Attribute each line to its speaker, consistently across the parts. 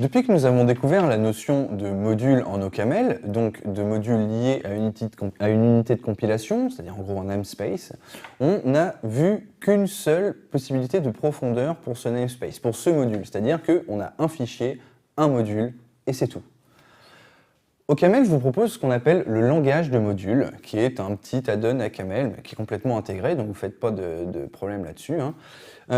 Speaker 1: Depuis que nous avons découvert la notion de module en OCaml, donc de module lié à une unité de compilation, c'est-à-dire en gros un namespace, on n'a vu qu'une seule possibilité de profondeur pour ce namespace, pour ce module, c'est-à-dire qu'on a un fichier, un module, et c'est tout. OCaml, je vous propose ce qu'on appelle le langage de module, qui est un petit add-on à Caml, qui est complètement intégré, donc vous ne faites pas de problème là-dessus,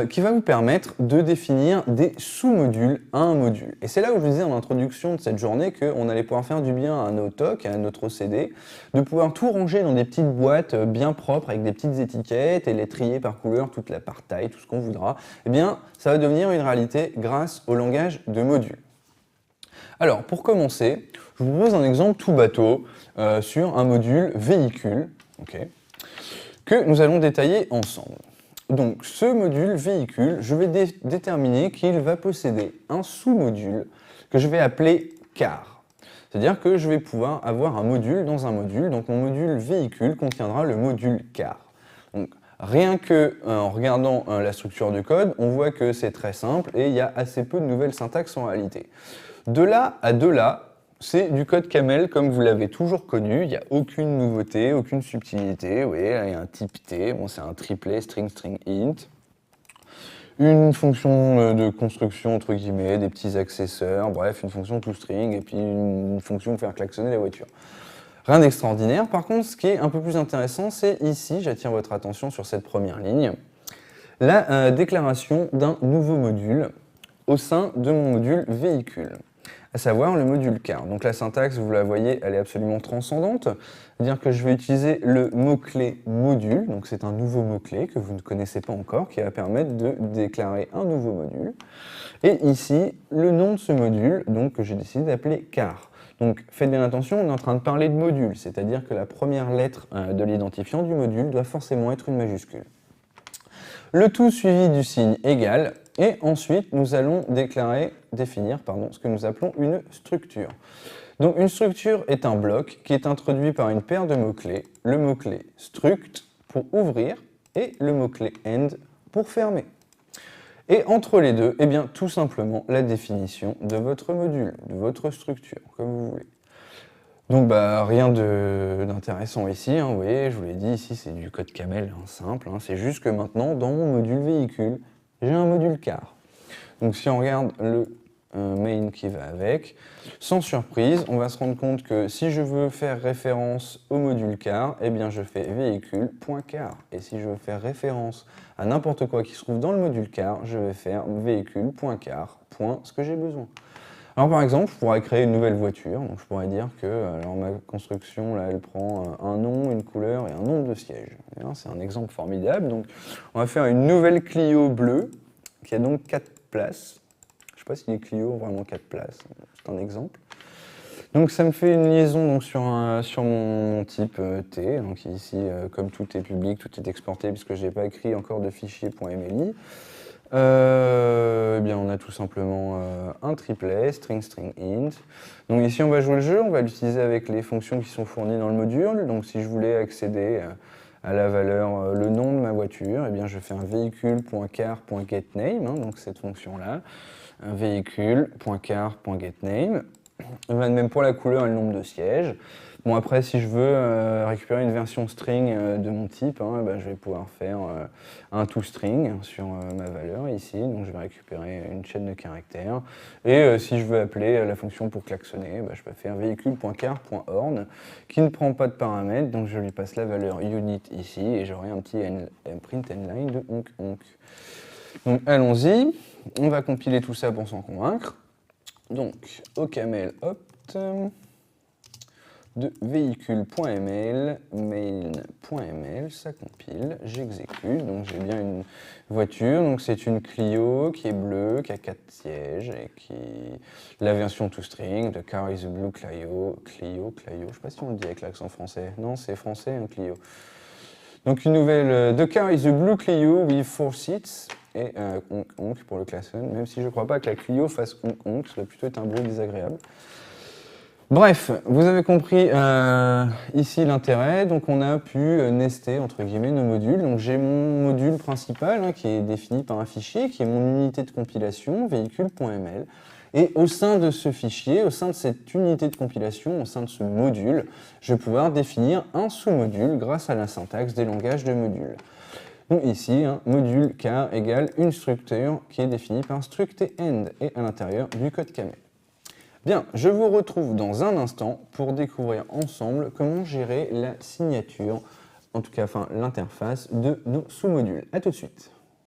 Speaker 1: qui va vous permettre de définir des sous-modules à un module. Et c'est là où je vous disais en introduction de cette journée qu'on allait pouvoir faire du bien à notre TOC, à notre OCD, de pouvoir tout ranger dans des petites boîtes bien propres, avec des petites étiquettes, et les trier par couleur, toute la par taille, tout ce qu'on voudra. Eh bien, ça va devenir une réalité grâce au langage de module. Alors, pour commencer, je vous propose un exemple tout bateau sur un module véhicule, que nous allons détailler ensemble. Donc, ce module véhicule, je vais déterminer qu'il va posséder un sous-module que je vais appeler car. C'est-à-dire que je vais pouvoir avoir un module dans un module, donc mon module véhicule contiendra le module car. Donc, rien qu'en regardant la structure du code, on voit que c'est très simple et il y a assez peu de nouvelles syntaxes en réalité. De là à de là, c'est du code Caml comme vous l'avez toujours connu, il n'y a aucune nouveauté, aucune subtilité. Vous voyez, là, il y a un type T, bon, c'est un triplet string int, une fonction de construction entre guillemets, des petits accesseurs, bref, une fonction toString et puis une fonction pour faire klaxonner la voiture. Rien d'extraordinaire. Par contre, ce qui est un peu plus intéressant, c'est ici, j'attire votre attention sur cette première ligne, la déclaration d'un nouveau module au sein de mon module véhicule, à savoir le module car. Donc la syntaxe, vous la voyez, elle est absolument transcendante, c'est-à-dire que je vais utiliser le mot-clé module, donc c'est un nouveau mot-clé que vous ne connaissez pas encore, qui va permettre de déclarer un nouveau module. Et ici, le nom de ce module, donc, que j'ai décidé d'appeler car. Donc faites bien attention, on est en train de parler de module, c'est-à-dire que la première lettre de l'identifiant du module doit forcément être une majuscule. Le tout suivi du signe égal, et ensuite nous allons définir ce que nous appelons une structure. Donc une structure est un bloc qui est introduit par une paire de mots-clés, le mot-clé struct pour ouvrir et le mot-clé end pour fermer. Et entre les deux, eh bien, tout simplement la définition de votre module, de votre structure, comme vous voulez. Donc rien d'intéressant ici, vous voyez, je vous l'ai dit, ici c'est du code Caml simple, c'est juste que maintenant dans mon module véhicule, j'ai un module car. Donc si on regarde le main qui va avec, sans surprise, on va se rendre compte que si je veux faire référence au module car, eh bien je fais véhicule.car. Et si je veux faire référence à n'importe quoi qui se trouve dans le module car, je vais faire véhicule.car, ce que j'ai besoin. Alors par exemple, je pourrais créer une nouvelle voiture, donc je pourrais dire que ma construction, là, elle prend un nom, une couleur et un nombre de sièges. C'est un exemple formidable. Donc on va faire une nouvelle Clio bleue, qui a donc 4 places. Je ne sais pas si les Clio ont vraiment 4 places, c'est un exemple. Donc ça me fait une liaison donc, sur mon type T, donc ici, comme tout est public, tout est exporté, puisque je n'ai pas écrit encore de fichier .mli. Eh bien, on a tout simplement un triplet, string int. Donc ici, on va jouer le jeu, on va l'utiliser avec les fonctions qui sont fournies dans le module. Donc si je voulais accéder à la valeur, le nom de ma voiture, eh bien, je fais un véhicule.car.getName, donc cette fonction-là, un véhicule.car.getName. Même pour la couleur et le nombre de sièges. Bon, après, si je veux récupérer une version string de mon type, je vais pouvoir faire un toString sur ma valeur ici. Donc, je vais récupérer une chaîne de caractères. Et si je veux appeler la fonction pour klaxonner, je peux faire véhicule.car.horn qui ne prend pas de paramètres. Donc, je lui passe la valeur unit ici et j'aurai un petit print line de onk. Donc, allons-y. On va compiler tout ça pour s'en convaincre. Donc, OCaml opt de véhicule.ml, main.ml, ça compile, j'exécute, donc j'ai bien une voiture, donc c'est une Clio qui est bleue, qui a 4 sièges, et qui la version toString, the car is a blue Clio, je sais pas si on le dit avec l'accent français, non c'est français, un Clio. Donc une nouvelle, the car is a blue Clio with 4 seats, et onk pour le klaxon, même si je ne crois pas que la Clio fasse onk, ça doit plutôt être un bruit désagréable. Bref, vous avez compris ici l'intérêt, donc on a pu nester entre guillemets nos modules. Donc j'ai mon module principal qui est défini par un fichier qui est mon unité de compilation, véhicule.ml. Et au sein de ce fichier, au sein de cette unité de compilation, au sein de ce module, je vais pouvoir définir un sous-module grâce à la syntaxe des langages de modules. Donc ici, module char égale une structure qui est définie par struct.end et à l'intérieur du code camel. Bien, je vous retrouve dans un instant pour découvrir ensemble comment gérer la signature, en tout cas l'interface de nos sous-modules. A tout de suite.